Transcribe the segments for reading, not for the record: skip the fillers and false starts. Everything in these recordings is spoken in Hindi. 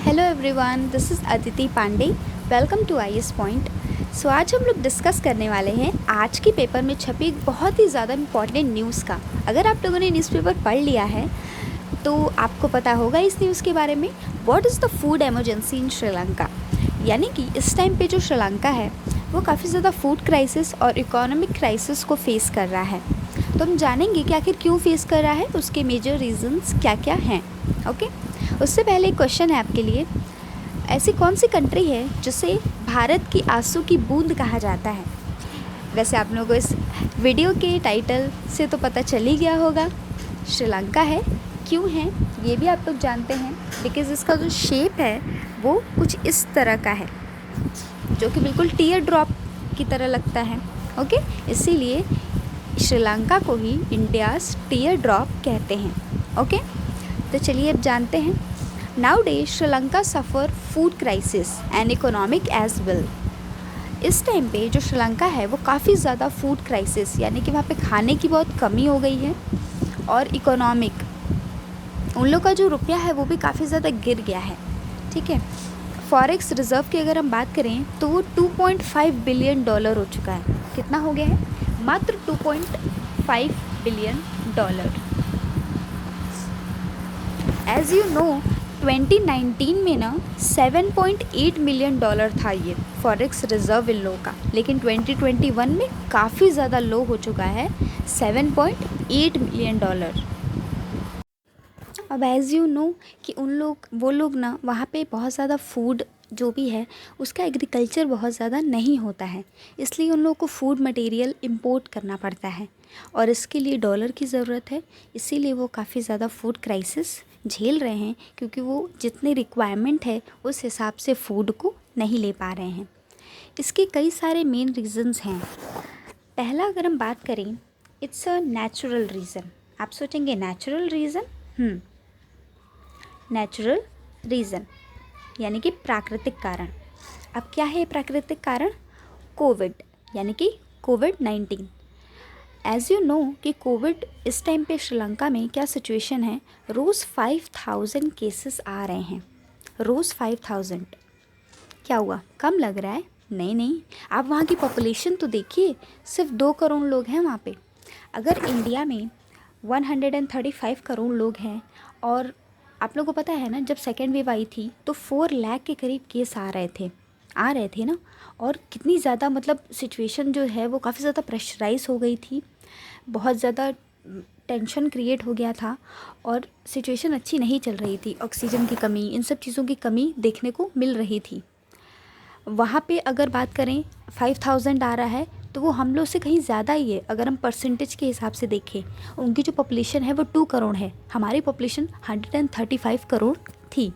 Hello everyone, this is Aditi Pandey. Welcome to IAS point. So आज हम लोग डिस्कस करने वाले हैं आज के पेपर में छपी एक बहुत ही ज़्यादा इम्पॉर्टेंट न्यूज़ का। अगर आप लोगों ने न्यूज़पेपर पढ़ लिया है तो आपको पता होगा इस न्यूज़ के बारे में। What is the food emergency in Sri Lanka, यानी कि इस टाइम पे जो श्रीलंका है वो काफ़ी ज़्यादा फूड क्राइसिस और इकोनॉमिक क्राइसिस को फेस कर रहा है। तो हम जानेंगे कि आखिर क्यों फेस कर रहा है, उसके मेजर रीजंस क्या क्या हैं। ओके, उससे पहले एक क्वेश्चन है आपके लिए। ऐसी कौन सी कंट्री है जिसे भारत की आंसू की बूंद कहा जाता है? वैसे आप लोगों को इस वीडियो के टाइटल से तो पता चल ही गया होगा, श्रीलंका है। क्यों है ये भी आप लोग जानते हैं, बिकॉज़ इसका जो शेप है वो कुछ इस तरह का है जो कि बिल्कुल टीयर ड्रॉप की तरह लगता है। ओके, इसीलिए श्रीलंका को ही इंडियाज़ टीयर ड्रॉप कहते हैं। ओके, तो चलिए अब जानते हैं। Now day Sri Lanka suffer food crisis and economic as well. इस टाइम पे जो श्रीलंका है वो काफ़ी ज़्यादा फूड क्राइसिस, यानी कि वहाँ पे खाने की बहुत कमी हो गई है, और इकोनॉमिक, उन लोग का जो रुपया है वो भी काफ़ी ज़्यादा गिर गया है। ठीक है, फॉरेक्स रिज़र्व की अगर हम बात करें तो वो $2.5 बिलियन हो चुका है। कितना हो गया है? मात्र $2.5 बिलियन। एज़ यू नो 2019 में ना $7.8 मिलियन था ये फॉरेक्स रिज़र्व इन लोगों का, लेकिन 2021 में काफ़ी ज़्यादा लो हो चुका है, $7.8 मिलियन। अब एज़ यू नो कि वो लोग ना वहाँ पे बहुत ज़्यादा फूड जो भी है उसका एग्रीकल्चर बहुत ज़्यादा नहीं होता है, इसलिए उन लोगों को फूड मटेरियल इंपोर्ट करना पड़ता है और इसके लिए डॉलर की ज़रूरत है। इसीलिए वो काफ़ी ज़्यादा फूड क्राइसिस झेल रहे हैं, क्योंकि वो जितनी रिक्वायरमेंट है उस हिसाब से फूड को नहीं ले पा रहे हैं। इसके कई सारे मेन रीज़न्स हैं। पहला अगर हम बात करें, इट्स अ नेचुरल रीज़न। आप सोचेंगे नेचुरल रीज़न? नेचुरल रीज़न यानी कि प्राकृतिक कारण। अब क्या है प्राकृतिक कारण? कोविड, यानी कि कोविड-19। एज़ यू नो कि कोविड इस टाइम पे श्रीलंका में क्या सिचुएशन है, रोज़ 5000 केसेस आ रहे हैं, रोज़ 5000। क्या हुआ, कम लग रहा है? नहीं नहीं, आप वहाँ की पॉपुलेशन तो देखिए, सिर्फ 2 करोड़ लोग हैं वहाँ पे। अगर इंडिया में 135 करोड़ लोग हैं, और आप लोगों को पता है ना जब सेकेंड वेव आई थी तो 4 लाख के करीब केस आ रहे थे ना, और कितनी ज़्यादा मतलब सिचुएशन जो है वो काफ़ी ज़्यादा प्रेशराइज हो गई थी, बहुत ज़्यादा टेंशन क्रिएट हो गया था और सिचुएशन अच्छी नहीं चल रही थी। ऑक्सीजन की कमी, इन सब चीज़ों की कमी देखने को मिल रही थी। वहाँ पे अगर बात करें 5000 आ रहा है तो वो हम लोग से कहीं ज़्यादा ही है। अगर हम परसेंटेज के हिसाब से देखें, उनकी जो पॉपुलेशन है वो 2 करोड़ है, हमारी पॉपुलेशन 135 करोड़ थी।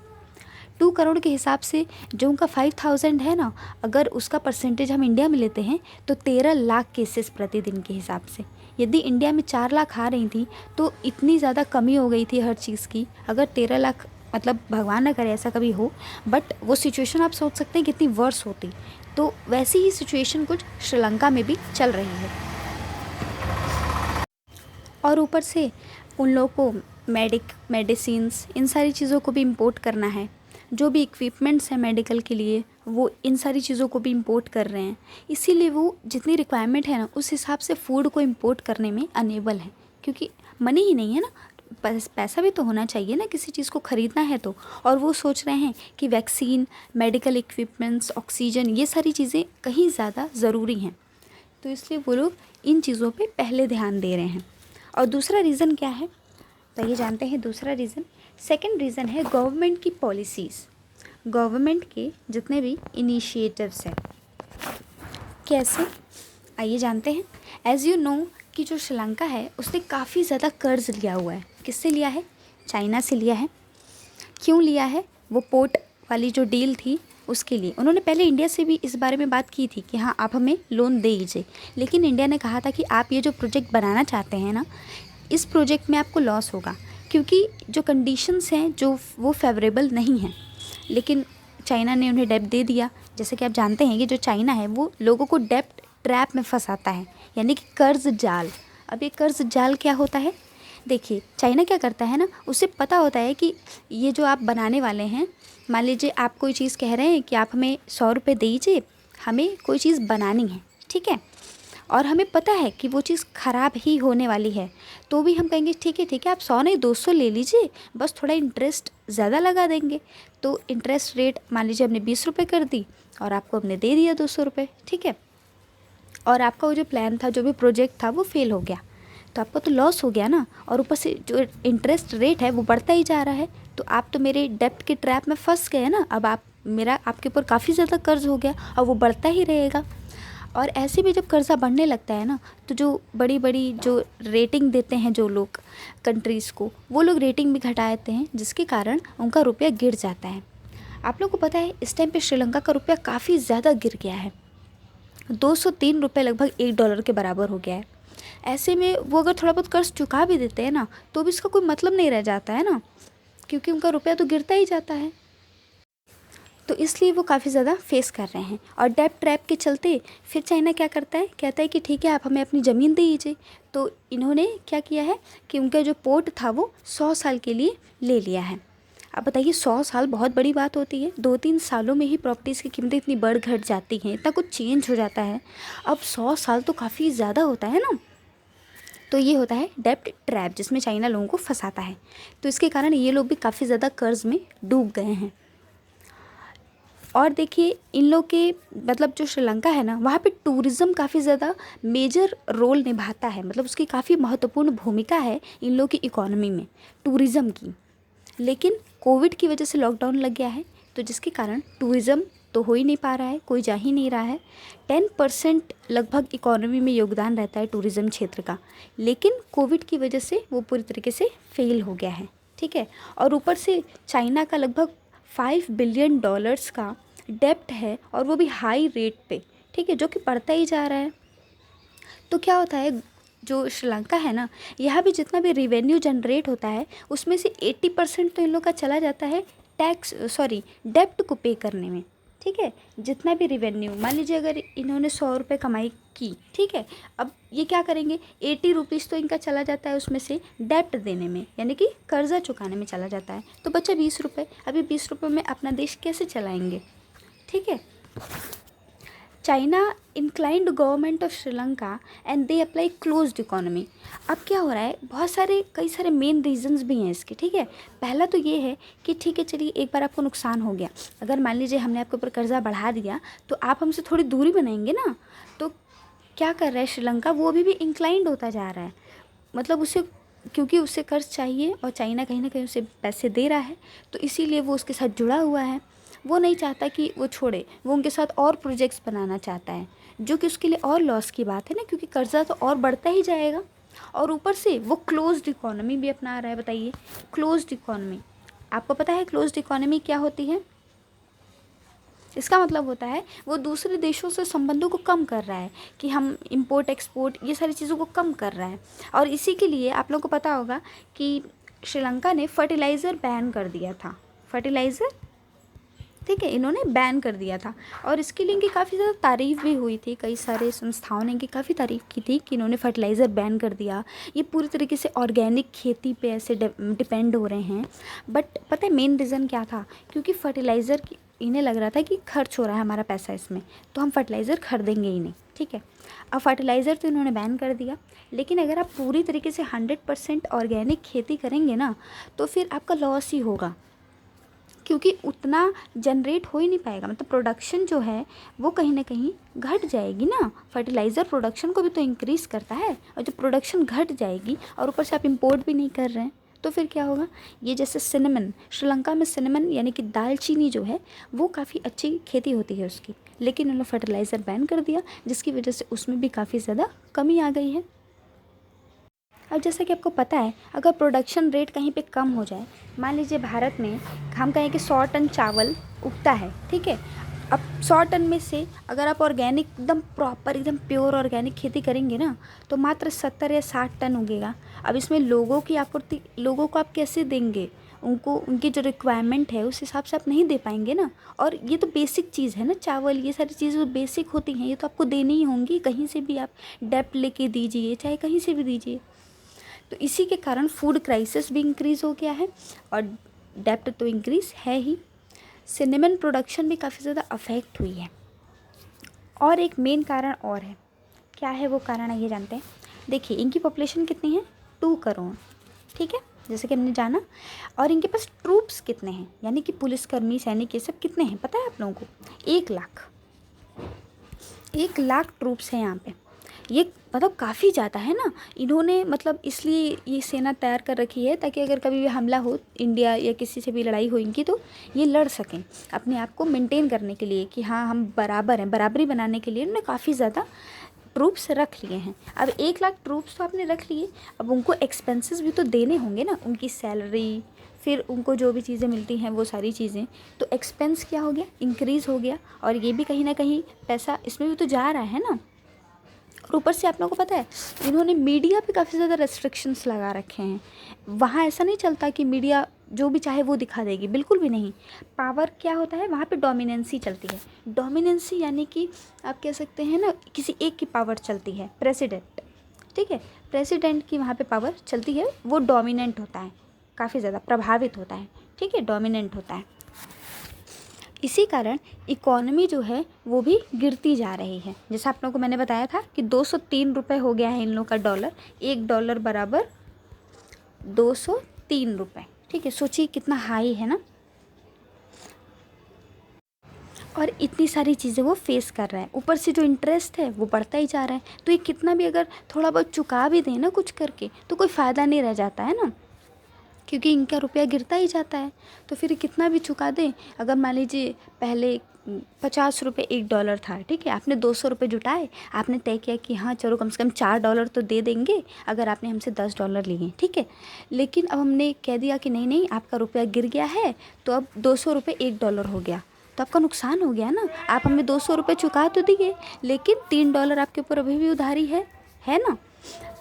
2 करोड़ के हिसाब से जो उनका 5000 है ना, अगर उसका परसेंटेज हम इंडिया में लेते हैं तो 13 लाख केसेस प्रतिदिन के हिसाब से। यदि इंडिया में 4 लाख आ रही थी तो इतनी ज़्यादा कमी हो गई थी हर चीज़ की। अगर 13 लाख, मतलब भगवान ना करे ऐसा कभी हो, बट वो सिचुएशन आप सोच सकते हैं कितनी वर्स होती। तो वैसी ही सिचुएशन कुछ श्रीलंका में भी चल रही है, और ऊपर से उन लोगों को मेडिसिन्स, इन सारी चीज़ों को भी इंपोर्ट करना है। जो भी इक्विपमेंट्स हैं मेडिकल के लिए, वो इन सारी चीज़ों को भी इंपोर्ट कर रहे हैं। इसीलिए वो जितनी रिक्वायरमेंट है ना उस हिसाब से फ़ूड को इंपोर्ट करने में अनेबल है, क्योंकि मनी ही नहीं है ना, पैसा भी तो होना चाहिए ना किसी चीज़ को ख़रीदना है तो। और वो सोच रहे हैं कि वैक्सीन, मेडिकल इक्विपमेंट्स, ऑक्सीजन, ये सारी चीज़ें कहीं ज़्यादा ज़रूरी हैं, तो इसलिए वो लोग इन चीज़ों पे पहले ध्यान दे रहे हैं। और दूसरा रीज़न क्या है, तो ये जानते हैं दूसरा रीज़न। सेकंड रीज़न है गवर्नमेंट की पॉलिसीज़, गवर्नमेंट के जितने भी इनिशिएटिव्स हैं। कैसे, आइए जानते हैं। एज़ यू नो कि जो श्रीलंका है उसने काफ़ी ज़्यादा कर्ज लिया हुआ है। किससे लिया है? चाइना से लिया है। क्यों लिया है? वो पोर्ट वाली जो डील थी उसके लिए। उन्होंने पहले इंडिया से भी इस बारे में बात की थी कि हाँ आप हमें लोन दे दीजिए, लेकिन इंडिया ने कहा था कि आप ये जो प्रोजेक्ट बनाना चाहते हैं ना, इस प्रोजेक्ट में आपको लॉस होगा, क्योंकि जो कंडीशंस हैं जो वो फेवरेबल नहीं हैं। लेकिन चाइना ने उन्हें डेब्ट दे दिया। जैसे कि आप जानते हैं कि जो चाइना है वो लोगों को डेब्ट ट्रैप में फंसाता है, यानी कि कर्ज जाल। अब ये कर्ज जाल क्या होता है? देखिए चाइना क्या करता है ना, उसे पता होता है कि ये जो आप बनाने वाले हैं, मान लीजिए आप कोई चीज़ कह रहे हैं कि आप हमें 100 रुपये दीजिए, हमें कोई चीज़ बनानी है, ठीक है, और हमें पता है कि वो चीज़ ख़राब ही होने वाली है, तो भी हम कहेंगे ठीक है आप 100 नहीं 200 ले लीजिए, बस थोड़ा इंटरेस्ट ज़्यादा लगा देंगे। तो इंटरेस्ट रेट मान लीजिए हमने 20 रुपये कर दी और आपको हमने दे दिया 200 रुपये, ठीक है, और आपका वो जो प्लान था, जो भी प्रोजेक्ट था, वो फेल हो गया, तो आपका तो लॉस हो गया ना, और ऊपर से जो इंटरेस्ट रेट है वो बढ़ता ही जा रहा है, तो आप तो मेरे डेप्ट के ट्रैप में फंस गए ना। अब आपके ऊपर काफ़ी ज़्यादा कर्ज हो गया और वो बढ़ता ही रहेगा। और ऐसे भी जब कर्ज़ा बढ़ने लगता है ना, तो जो बड़ी बड़ी जो रेटिंग देते हैं जो लोग कंट्रीज़ को, वो लोग रेटिंग भी घटा देते हैं, जिसके कारण उनका रुपया गिर जाता है। आप लोग को पता है इस टाइम पे श्रीलंका का रुपया काफ़ी ज़्यादा गिर गया है, 203 रुपये लगभग $1 के बराबर हो गया है। ऐसे में वो अगर थोड़ा बहुत कर्ज चुका भी देते हैं ना, तो भी इसका कोई मतलब नहीं रह जाता है ना, क्योंकि उनका रुपया तो गिरता ही जाता है। तो इसलिए वो काफ़ी ज़्यादा फेस कर रहे हैं। और डेब्ट ट्रैप के चलते फिर चाइना क्या करता है, कहता है कि ठीक है आप हमें अपनी ज़मीन दे दीजिए। तो इन्होंने क्या किया है कि उनका जो पोर्ट था वो 100 साल के लिए ले लिया है। अब बताइए 100 साल बहुत बड़ी बात होती है, 2-3 सालों में ही प्रॉपर्टीज़ की कीमतें इतनी बढ़ घट जाती हैं, इतना कुछ चेंज हो जाता है। अब 100 साल तो काफ़ी ज़्यादा होता है ना। तो ये होता है डेब्ट ट्रैप, जिसमें चाइना लोगों को फंसाता है। तो इसके कारण ये लोग भी काफ़ी ज़्यादा कर्ज में डूब गए हैं। और देखिए इन लोग के मतलब जो श्रीलंका है ना, वहाँ पे टूरिज़्म काफ़ी ज़्यादा मेजर रोल निभाता है, मतलब उसकी काफ़ी महत्वपूर्ण भूमिका है इन लोग की इकोनॉमी में, टूरिज़्म की। लेकिन कोविड की वजह से लॉकडाउन लग गया है, तो जिसके कारण टूरिज़्म तो हो ही नहीं पा रहा है, कोई जा ही नहीं रहा है। 10% लगभग इकोनॉमी में योगदान रहता है टूरिज़्म क्षेत्र का, लेकिन कोविड की वजह से वो पूरी तरीके से फेल हो गया है, ठीक है। और ऊपर से चाइना का लगभग $5 बिलियन का डेप्ट है, और वो भी हाई रेट पे, ठीक है, जो कि बढ़ता ही जा रहा है। तो क्या होता है, जो श्रीलंका है ना, यहाँ भी जितना भी रिवेन्यू जनरेट होता है उसमें से 80% तो इन लोग का चला जाता है डेप्ट को पे करने में, ठीक है। जितना भी रिवेन्यू, मान लीजिए अगर इन्होंने 100 रुपये कमाई की, ठीक है, अब ये क्या करेंगे, 80 रुपीज़ तो इनका चला जाता है उसमें से डेप्ट देने में, यानी कि कर्जा चुकाने में चला जाता है, तो बचा 20 रुपये। अभी 20 रुपये में अपना देश कैसे चलाएंगे, ठीक है। China inclined government of Sri Lanka and they apply closed economy. अब क्या हो रहा है, कई सारे मेन रीजंस भी हैं इसके, ठीक है। पहला तो ये है कि ठीक है चलिए, एक बार आपको नुकसान हो गया, अगर मान लीजिए हमने आपके ऊपर कर्जा बढ़ा दिया, तो आप हमसे थोड़ी दूरी बनाएंगे ना। तो क्या कर रहा है श्रीलंका, वो अभी भी इंक्लाइंड होता जा रहा है, मतलब उसे, क्योंकि उसे कर्ज चाहिए और चाइना कहीं ना कहीं उसे पैसे दे रहा है, तो इसीलिए वो उसके साथ जुड़ा हुआ है। वो नहीं चाहता कि वो छोड़े, वो उनके साथ और प्रोजेक्ट्स बनाना चाहता है, जो कि उसके लिए और लॉस की बात है ना, क्योंकि कर्जा तो और बढ़ता ही जाएगा। और ऊपर से वो क्लोज्ड इकोनॉमी भी अपना रहा है। बताइए क्लोज्ड इकोनॉमी, आपको पता है क्लोज्ड इकोनॉमी क्या होती है? इसका मतलब होता है वो दूसरे देशों से संबंधों को कम कर रहा है, कि हम इंपोर्ट एक्सपोर्ट ये सारी चीज़ों को कम कर रहा है। और इसी के लिए आप लोगों को पता होगा कि श्रीलंका ने फर्टिलाइज़र बैन कर दिया था, फर्टिलाइज़र, ठीक है, इन्होंने बैन कर दिया था। और इसके लिए इनकी काफ़ी ज़्यादा तारीफ़ भी हुई थी, कई सारे संस्थाओं ने इनकी काफ़ी तारीफ़ की थी कि इन्होंने फर्टिलाइज़र बैन कर दिया, ये पूरी तरीके से ऑर्गेनिक खेती पे ऐसे डिपेंड हो रहे हैं। बट पता है मेन रीज़न क्या था, क्योंकि फर्टिलाइज़र की इन्हें लग रहा था कि खर्च हो रहा है हमारा पैसा इसमें, तो हम फर्टिलाइज़र खरीदेंगे ही नहीं, ठीक है। अब फर्टिलाइज़र तो इन्होंने बैन कर दिया, लेकिन अगर आप पूरी तरीके से 100% ऑर्गेनिक खेती करेंगे ना, तो फिर आपका लॉस ही होगा, क्योंकि उतना जनरेट हो ही नहीं पाएगा, मतलब प्रोडक्शन जो है वो कहीं ना कहीं घट जाएगी ना। फर्टिलाइज़र प्रोडक्शन को भी तो इंक्रीज़ करता है, और जब प्रोडक्शन घट जाएगी और ऊपर से आप इंपोर्ट भी नहीं कर रहे हैं, तो फिर क्या होगा। ये जैसे सिनेमन, श्रीलंका में सिनेमन यानी कि दालचीनी जो है वो काफ़ी अच्छी खेती होती है उसकी, लेकिन उन्होंने फर्टिलाइज़र बैन कर दिया, जिसकी वजह से उसमें भी काफ़ी ज़्यादा कमी आ गई है। अब जैसा कि आपको पता है, अगर प्रोडक्शन रेट कहीं पे कम हो जाए, मान लीजिए भारत में हम कहें कि 100 टन चावल उगता है, ठीक है। अब 100 टन में से अगर आप ऑर्गेनिक एकदम प्रॉपर एकदम प्योर ऑर्गेनिक खेती करेंगे ना, तो मात्र 70 या 60 टन उगेगा। अब इसमें लोगों की आपूर्ति, लोगों को आप कैसे देंगे, उनको उनकी जो रिक्वायरमेंट है उस हिसाब से आप नहीं दे पाएंगे ना। और ये तो बेसिक चीज़ है ना, चावल ये सारी चीज़ें तो बेसिक होती हैं, ये तो आपको देनी ही होंगी, कहीं से भी आप डेप्ट लेके दीजिए, चाहे कहीं से भी दीजिए। तो इसी के कारण फूड क्राइसिस भी इंक्रीज़ हो गया है और डेब्ट तो इंक्रीज़ है ही। सिनेमन प्रोडक्शन भी काफ़ी ज़्यादा अफेक्ट हुई है। और एक मेन कारण और है, क्या है वो कारण, आइए जानते हैं। देखिए इनकी पॉपुलेशन कितनी है, 2 करोड़, ठीक है, जैसे कि हमने जाना। और इनके पास ट्रूप्स कितने हैं, यानी कि पुलिसकर्मी, सैनिक, ये सब कितने हैं पता है आप लोगों को? 1 लाख। 1 लाख ट्रूप्स हैं यहाँ पे। ये मतलब काफ़ी ज़्यादा है ना। इन्होंने मतलब इसलिए ये सेना तैयार कर रखी है ताकि अगर कभी भी हमला हो, इंडिया या किसी से भी लड़ाई हो इनकी, तो ये लड़ सकें अपने आप को मेंटेन करने के लिए कि हाँ हम बराबर हैं। बराबरी बनाने के लिए उन्होंने काफ़ी ज़्यादा ट्रूप्स रख लिए हैं। अब 1 लाख ट्रूप्स तो आपने रख लिए, अब उनको एक्सपेंसेस भी तो देने होंगे ना, उनकी सैलरी, फिर उनको जो भी चीज़ें मिलती हैं वो सारी चीज़ें, तो एक्सपेंस क्या हो गया, इंक्रीज़ हो गया। और ये भी कहीं ना कहीं पैसा इसमें भी तो जा रहा है ना। और ऊपर से आप लोगों को पता है इन्होंने मीडिया पे काफ़ी ज़्यादा रेस्ट्रिक्शंस लगा रखे हैं। वहाँ ऐसा नहीं चलता कि मीडिया जो भी चाहे वो दिखा देगी, बिल्कुल भी नहीं। पावर क्या होता है वहाँ पे, डोमिनेंसी चलती है। डोमिनेंसी यानी कि आप कह सकते हैं ना, किसी एक की पावर चलती है, प्रेसिडेंट, ठीक है, प्रेसिडेंट की वहाँ पे पावर चलती है, वो डोमिनेंट होता है, काफ़ी ज़्यादा प्रभावित होता है, ठीक है, डोमिनेंट होता है। इसी कारण इकॉनमी जो है वो भी गिरती जा रही है। जैसा आप लोगों को मैंने बताया था कि 203 रुपये हो गया है इन लोगों का डॉलर, $1 बराबर 203 रुपये, ठीक है। सोचिए कितना हाई है ना। और इतनी सारी चीज़ें वो फेस कर रहा है, ऊपर से जो इंटरेस्ट है वो बढ़ता ही जा रहा है। तो ये कितना भी अगर थोड़ा बहुत चुका भी दें ना कुछ करके, तो कोई फ़ायदा नहीं रह जाता है ना, क्योंकि इनका रुपया गिरता ही जाता है। तो फिर कितना भी चुका दें, अगर मान लीजिए पहले 50 रुपये $1 था, ठीक है, आपने 200 रुपये जुटाए, आपने तय किया कि हाँ चलो कम से कम $4 तो दे देंगे अगर आपने हमसे $10 लिए, ठीक है। लेकिन अब हमने कह दिया कि नहीं नहीं, आपका रुपया गिर गया है, तो अब 200 रुपये $1 हो गया, तो आपका नुकसान हो गया ना। आप हमें 200 रुपये चुका तो दिए, लेकिन $3 आपके ऊपर अभी भी उधारी है ना।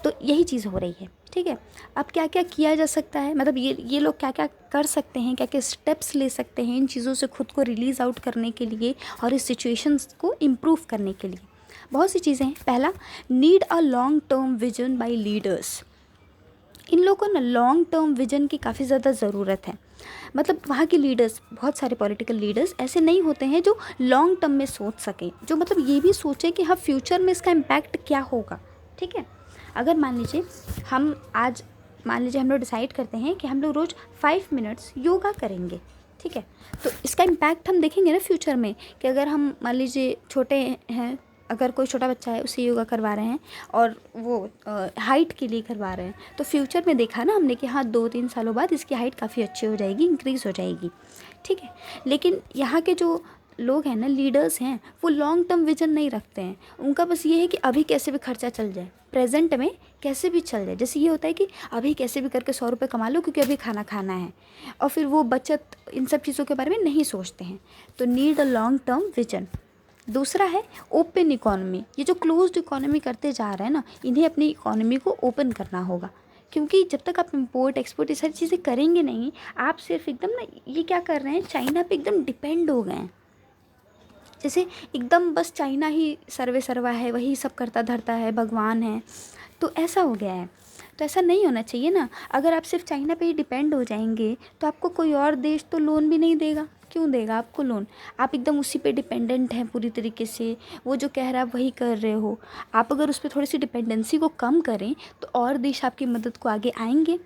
तो यही चीज़ हो रही है, ठीक है। अब क्या क्या किया जा सकता है, मतलब ये लोग क्या क्या कर सकते हैं, क्या क्या स्टेप्स ले सकते हैं इन चीज़ों से खुद को रिलीज़ आउट करने के लिए और इस सिचुएशंस को इम्प्रूव करने के लिए। बहुत सी चीज़ें हैं। पहला, need a long term vision by leaders. इन लोगों को ना लॉन्ग टर्म विजन की काफ़ी ज़्यादा ज़रूरत है। मतलब वहाँ के लीडर्स, बहुत सारे पॉलिटिकल लीडर्स ऐसे नहीं होते हैं जो लॉन्ग टर्म में सोच सकें, जो मतलब ये भी सोचें कि हाँ फ्यूचर में इसका इम्पैक्ट क्या होगा, ठीक है। अगर मान लीजिए हम लोग डिसाइड करते हैं कि हम लोग रोज़ 5 मिनट्स योगा करेंगे, ठीक है, तो इसका इम्पैक्ट हम देखेंगे ना फ्यूचर में, कि अगर हम मान लीजिए छोटे हैं, अगर कोई छोटा बच्चा है उसे योगा करवा रहे हैं और वो हाइट के लिए करवा रहे हैं, तो फ्यूचर में देखा ना हमने कि हाँ 2-3 सालों बाद इसकी हाइट काफ़ी अच्छी हो जाएगी, इंक्रीज़ हो जाएगी, ठीक है। लेकिन यहाँ के जो लोग हैं ना, लीडर्स हैं, वो लॉन्ग टर्म विजन नहीं रखते हैं। उनका बस ये है कि अभी कैसे भी खर्चा चल जाए, प्रेजेंट में कैसे भी चल जाए। जैसे ये होता है कि अभी कैसे भी करके 100 रुपये कमा लो क्योंकि अभी खाना खाना है, और फिर वो बचत, इन सब चीज़ों के बारे में नहीं सोचते हैं। तो need a long term vision. दूसरा है ओपन इकोनॉमी। ये जो क्लोज्ड इकोनॉमी करते जा रहे हैं ना, इन्हें अपनी इकोनॉमी को ओपन करना होगा, क्योंकि जब तक आप इंपोर्ट एक्सपोर्ट ये सारी चीज़ें करेंगे नहीं, आप सिर्फ एकदम ना, ये क्या कर रहे हैं, चाइना पे एकदम डिपेंड हो गए हैं। जैसे एकदम बस चाइना ही सर्वे सर्वा है, वही सब करता धरता है, भगवान है, तो ऐसा हो गया है। तो ऐसा नहीं होना चाहिए ना। अगर आप सिर्फ चाइना पे ही डिपेंड हो जाएंगे तो आपको कोई और देश तो लोन भी नहीं देगा। क्यों देगा आपको लोन? आप एकदम उसी पे डिपेंडेंट हैं पूरी तरीके से, वो जो कह रहा है वही कर रहे हो। आप अगर उस पर थोड़ी सी डिपेंडेंसी को कम करें तो और देश आपकी मदद को आगे आएंगे।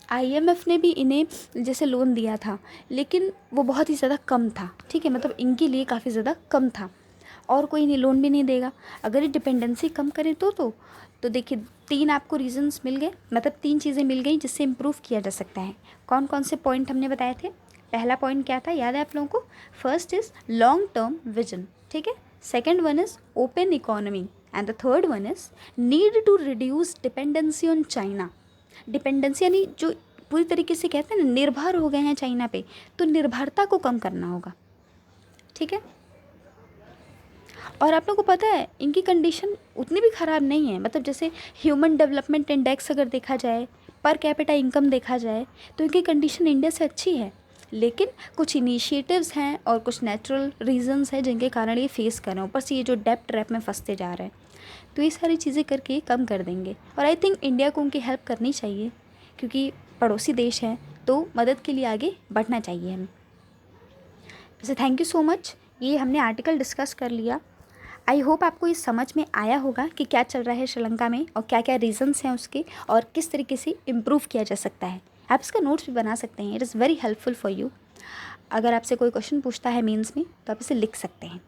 IMF ने भी इन्हें जैसे लोन दिया था, लेकिन वो बहुत ही ज़्यादा कम था, ठीक है, मतलब इनके लिए काफ़ी ज़्यादा कम था, और कोई नहीं लोन भी नहीं देगा अगर ये डिपेंडेंसी कम करें तो देखिए 3 आपको रीजंस मिल गए, मतलब 3 चीज़ें मिल गई जिससे इम्प्रूव किया जा सकता है। कौन कौन से पॉइंट हमने बताए थे? पहला पॉइंट क्या था, याद है आप लोगों को? First is long term vision, ठीक है। Second one is open economy, and the third one is need to reduce dependency on China. Dependency यानी जो पूरी तरीके से कहते हैं ना, निर्भर हो गए हैं चाइना पे, तो निर्भरता को कम करना होगा, ठीक है। और आप लोगों को पता है इनकी कंडीशन उतनी भी ख़राब नहीं है, मतलब जैसे ह्यूमन डेवलपमेंट इंडेक्स अगर देखा जाए, पर कैपिटा इनकम देखा जाए, तो इनकी कंडीशन इंडिया से अच्छी है। लेकिन कुछ इनिशिएटिव्स हैं और कुछ नेचुरल रीजंस हैं जिनके कारण ये फेस कर रहे हैं। ऊपर से ये जो डेब्ट ट्रैप में फंसते जा रहे हैं, तो ये सारी चीज़ें करके कम कर देंगे। और आई थिंक इंडिया को उनकी हेल्प करनी चाहिए, क्योंकि पड़ोसी देश है तो मदद के लिए आगे बढ़ना चाहिए हमें। वैसे थैंक यू सो मच, ये हमने आर्टिकल डिस्कस कर लिया। आई होप आपको ये समझ में आया होगा कि क्या चल रहा है श्रीलंका में और क्या क्या रीज़न्स हैं उसके, और किस तरीके से इम्प्रूव किया जा सकता है। आप इसका नोट्स भी बना सकते हैं, it is very helpful for you. अगर आपसे कोई क्वेश्चन पूछता है मेंस में तो आप इसे लिख सकते हैं।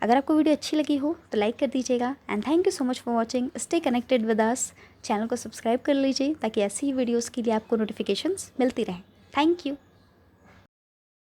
अगर आपको वीडियो अच्छी लगी हो तो लाइक कर दीजिएगा। And thank you so much for watching. Stay connected with us. Channel को सब्सक्राइब कर लीजिए ताकि ऐसी ही वीडियोज़ के लिए आपको नोटिफिकेशंस मिलती रहें। Thank you.